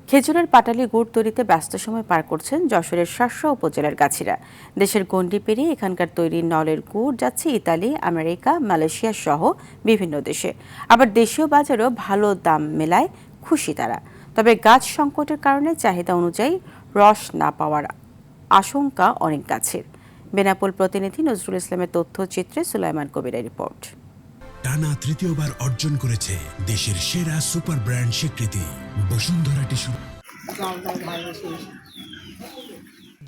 খেজুরের পাটালি গুড় তৈরিতে ব্যস্ত সময় পার করছেন যশোরের শার্শা উপজেলার গাছিরা। দেশের গণ্ডি পেরিয়ে এখানকার তৈরি নলের গুড় যাচ্ছে ইতালি, আমেরিকা, মালয়েশিয়া সহ বিভিন্ন দেশে। আবার দেশীয় বাজারেও ভালো দাম মেলায় খুশি তারা। তবে গাছ সংকটের কারণে চাহিদা অনুযায়ী রস না পাওয়ার আশঙ্কা অনেক গাছের। বেনাপোল প্রতিনিধি নজরুল ইসলামের তথ্যচিত্রে সুলাইমান কবিরের রিপোর্ট। টানা তৃতীয়বার অর্জন করেছে দেশের সেরা সুপার ব্র্যান্ড স্বীকৃতি বসুন্ধরা টিস্যু।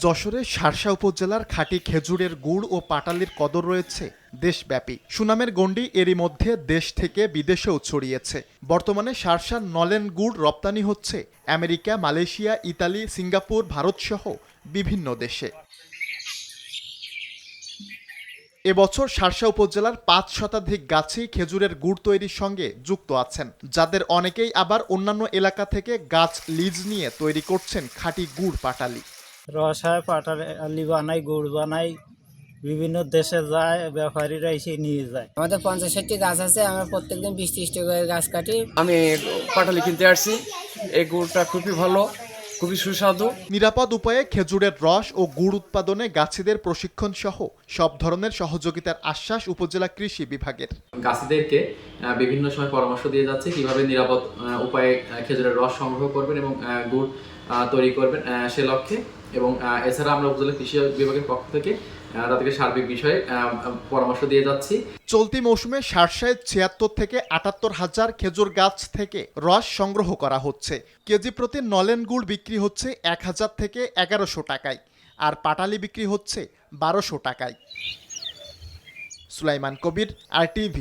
যশোরের শার্শা উপজেলার খাঁটি খেজুরের গুড় ও পাটালির কদর রয়েছে দেশব্যাপী। সুনামের গণ্ডি এরই মধ্যে দেশ থেকে বিদেশেও ছড়িয়েছে। বর্তমানে শার্শার নলেন গুড় রপ্তানি হচ্ছে আমেরিকা, মালয়েশিয়া, ইতালি, সিঙ্গাপুর, ভারতসহ বিভিন্ন দেশে। এবছর শার্শা উপজেলার ৫ শতাধিক গাছই খেজুরের গুড় তৈরির সঙ্গে যুক্ত আছেন, যাদের অনেকেই আবার অন্যান্য এলাকা থেকে গাছ লিজ নিয়ে তৈরি করছেন খাঁটি গুড় পাটালি। রস হয়, পাটালি বানাই, গুড় বানাই, বিভিন্ন দেশে যায়, ব্যাপারীরা এসে নিয়ে যায়। আমাদের ৫০-৬০টি গাছ আছে, আমরা প্রত্যেকদিন ২০-৩০টি করে গাছ কাটি। আমি পাটালি কিনতে আসছি, এই গুড়টা খুবই ভালো, খুবই সুস্বাদু। নিরাপদ উপায়ে খেজুরের রস ও গুড় উৎপাদনে গাছিদের প্রশিক্ষণ সহ সব ধরনের সহযোগিতার আশ্বাস উপজেলা কৃষি বিভাগের। গাছিদেরকে বিভিন্ন সময় পরামর্শ দিয়ে যাচ্ছে কিভাবে নিরাপদ উপায়ে খেজুরের রস সংগ্রহ করবেন এবং গুড় তৈরি করবেন সে লক্ষ্যে। এবং এছাড়া আমরা উপজেলা কৃষি বিভাগের পক্ষ থেকে তাদেরকে সার্বিক বিষয়ে পরামর্শ দিয়ে যাচ্ছি। চলতি মৌসুমে শার্শায় ৭৬ থেকে ৭৮ হাজার খেজুর গাছ থেকে রস সংগ্রহ করা হচ্ছে। কেজি প্রতি নলেন গুড় বিক্রি হচ্ছে ১,০০০ থেকে ১১০০ টাকায়, আর পাটালি বিক্রি হচ্ছে ১২০০ টাকায়। সুলাইমান কবির, RTV।